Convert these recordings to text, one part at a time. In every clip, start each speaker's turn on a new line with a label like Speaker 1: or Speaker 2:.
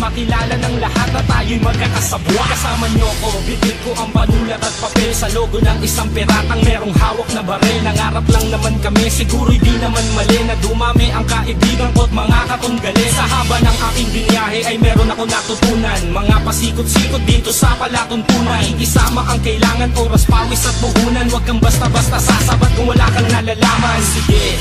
Speaker 1: ipakilala ng lahat na tayo'y magkakasabwa. Kasama nyo ko, bibig ko ang panulat at papel sa logo ng isang piratang merong hawak na baril. Nangarap lang naman kami, siguro'y di naman mali na dumami ang kaibigan ko't mga katunggali. Sa haba ng aking binyahe ay meron ako natutunan, mga pasikot-sikot dito sa palatuntunan. Ikisama ang kailangan, oras, pawis at puhunan. Huwag kang basta-basta sasabat kung wala kang nalalaman. Sige,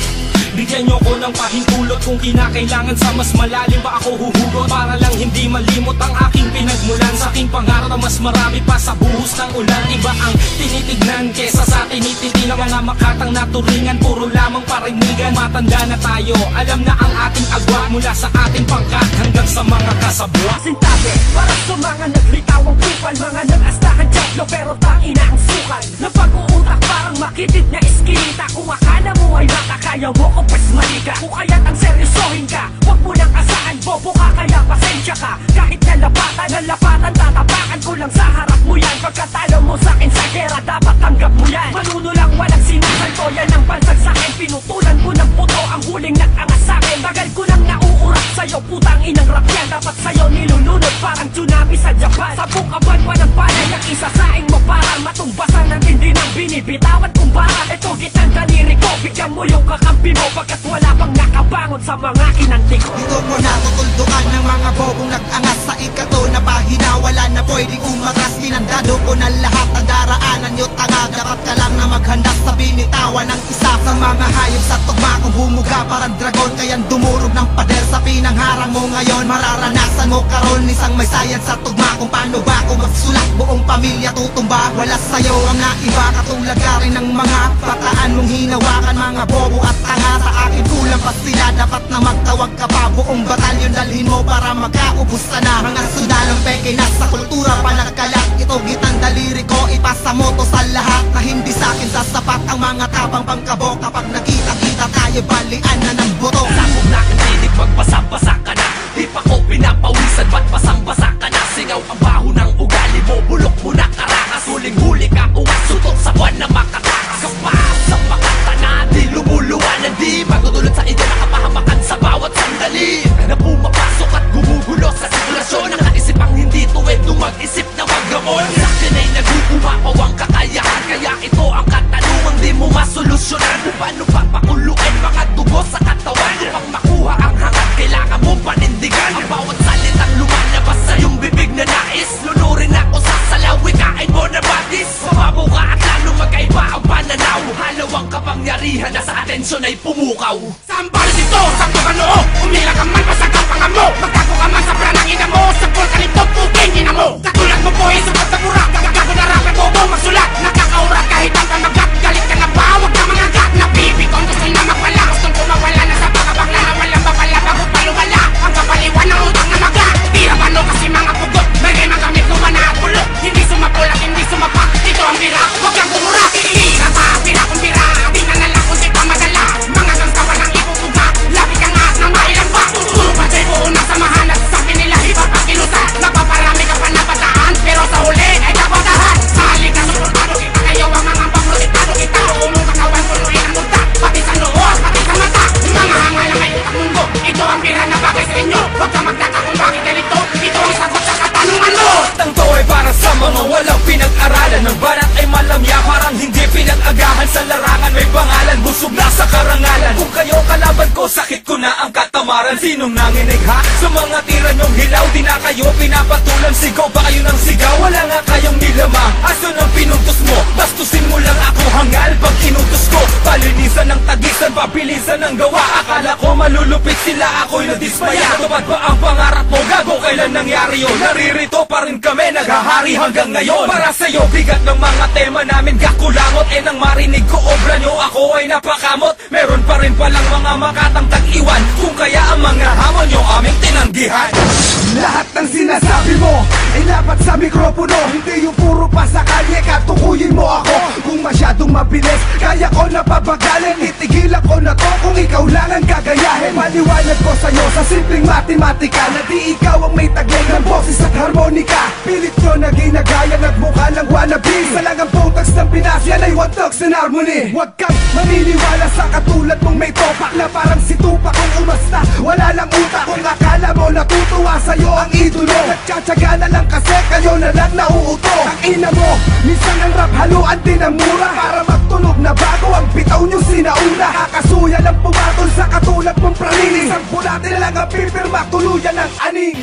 Speaker 1: bigyan nyo ko ng pahintulot kung kinakailangan sa mas malalim pa ako huhugot. Para lang hindi malimot ang aking pinagmulan. Sa aking pangarap na mas marami pa sa buhos ng ulan. Iba ang tinitignan kesa sa tinititi ng mga makatang naturingan. Puro lamang parinigan, matanda na tayo, alam na ang ating agwa. Mula sa ating pangkat hanggang sa mga kasabwa.
Speaker 2: Sintabi, para sa mga naglitawang kupal, mga nag-astahan jablo pero tangina ang sukan. Napag-uutak parang makitid na iskinita. Kung akala mo ay makakaya mo ko, pues mali ka. Kung kaya't ang seryosohin ka, huwag mo nang asahan. Bobo ka kaya pasensya ka. Kahit nalapatan, tatapakan ko lang sa harap mo yan. Pagkatalo mo sa'kin sa gera, dapat tanggap mo yan. Manuno lang walang sinasalto, yan ang bansag sa'kin. Pinutulan ko ng puto ang huling nag-angas sa'kin. Tagal ko nang nauurak sa'yo, putang inang rap yan. Dapat sa'yo nilulunod parang tsunami sa Japan. Sabong kaban pa ng palay, ang isasaing mo para matumbasan ng hindi ng binibitawan kong bara. Ito gitang daliri ko, bigyan mo yung kakampi mo. Pagkat wala pang nakabangon sa mga kinanti ko.
Speaker 3: Dito ko natutuldukan ng mga bobong nag-angas sa ikato na pahina. Wala na pwedeng umatras, tinandado ko na lahat ang daraanan nyo tanga. Dapat ka lang na maghanda sa binitawan ng isa sa mga hayop sa tugma kong bumuga parang dragon. Kaya't dumurog ng pader sa pinangharang mo ngayon. Mararanasan mo karon isang may sayad sa tugma kung paano ba ako magsulat buong pamilya tutumba. Wala sa'yo ang naiba katulad ka rin ng mga pataan mong hinawakan. Mga bobo at tanga sa akin kulang pa sila. Dapat na magtawag ka pa buong batalyon dalhin mo para magkaubos ka na. Mga sundalong peke nasa kultura pa nagkalat. Ito gitang daliri ko ipasa mo to sa lahat na hindi sa'kin sasapat ang mga tabang pangkabo. Kapag nakita-kita tayo balian na ng buto.
Speaker 2: Sakop na ang tinig magbasa-basa ka na. Di pa ko pinapawisan ba't basang-basa ka na. Singaw ang baho ng ugali mo, bulok mo na karakas. Huling-huli ka uwas, sutot sa buwan na makatakas. Kapaas sa makata na di lumuluwanan. Di magdudulot sa inyo nakapahamakan sa bawat sandali na pumapasok at gumugulo sa sirkulasyon. Ang naisip ang hindi tuwid nung mag-isip na maggamon. Sa akin ay nag-uumapaw ang kakayahan. Kaya ito ang katanungang di mo masolusyonan. Kung paano papakuluin mga dugo sa katawan. Upang makuha ang hangat kailangan mo panindigan. Ang bawat salitang lumalabas sa iyong bibig na nais. Lunurin ako sa salawi, kain mo na batis. Mababaw ka at lalo magkaiba ang pananaw. Halaw ang kapangyarihan na sa atensyon ay pumukaw.
Speaker 4: Sambal dito, sakto ka noo. Umila ka man, masagaw ka nga mo. Magkago ka man sa pranang ina mo. Sampol ka nito, puking ina mo. Katulad mo po, isukat sa burak. Kagago na rapper, bobo, magsulat. Nakakaurat kahit ang kamagat. Galit ka na ba? Huwag ka mga gat. Napipikon, gusto na magwala. Gustong kumawala na sa pagkabakla. Walang babala, bago paluwala. Ang kapaliwan ng utang na maga. Di abano kasi mga pugot. Bagay magamit ko man at bulok. Hindi sumapol at hindi sumapak. Ito ang bira, huwag kang kumura. Pira pa, pira kung pira. Di na nalang kung di pa madala. Mga gangsta walang iputuga. Labi ka nga at nang mailang pa. Patay po na samahan at sa nila iba pa kinusa. Napaparami ka pa napataan, pero sa huli ay kapatahan. Salik na suportado kita kayo ang mga pamulitado kita. Umong katawan punuin ang muta. Pati sa noos, pati sa mata. Mga hangal ang utak mundo. Ito ang pira na bagay sa inyo. Huwag ka magtaka kung bakit ganito. Ito ang sagot sa katanungan mo.
Speaker 1: Ang to ay para sa mga walang pinag-aralan. Ng banat ay malamya, parang hindi pinag-agahan. Sa larangan may pangalan, busog na sa karangalan. Kung kayo kalaban ko, sakit ko na ang katamaran. Sinong nanginig ha? Sa mga tira nyong hilaw, di na kayo pinapatulan. Sigaw ba kayo ng sigaw? Wala nga kayong nilama. Aso ng pinuntos mo? Bastusin mo lang ako hangal pag kinutos ko. Palinisan ng tagisan, pabilisan ng gawa. Akala ko malulupit sila, ako'y nadismaya. Tupad ba ang pangarap mo? Gago, kailan nangyari yun? Naririto pa rin kami, naghahari hanggang ngayon. Para sa'yo, bigat ng mga tema namin kakulangot. Eh nang marinig ko obra nyo, ako ay napakamot. Meron pa rin palang mga makatang tag-iwan. Kung kaya ang mga hamon nyo aming tinanggihan.
Speaker 5: Lahat ng sinasabi mo ay dapat sa mikropono. Hindi yung puro pa sa kalye, katukuyin mo ako. Kung masyadong mabilis, kaya ko na pabagalin. Itigilan ko na to kung ikaw lang ang gagayahin. Maliwanag ko sa'yo sa simpleng matematika na di ikaw ang may taglay ng boses at harmonika. Pilit nyo na ginagaya, nagmukha lang wannabe. Sa lang ang potags ng Pinas, yan ay one thugs and harmony. Huwag kang maniniwala sa katulad mong may topak na parang si Tupac kung umasta. Wala lang utak kung akala Akala mo natutuwa sa'yo ang idolo, nagtsatsaga na lang kasi kayo na lang nauuto. Ang ina mo, minsan ang rap haluan din ang mura, para magtunog na bago ang bitaw nyo sinauna. Kakasuya lang pumatol sa katulad mong pralilis, ang bulate na lang ang pipirma, tuluyan ng aning.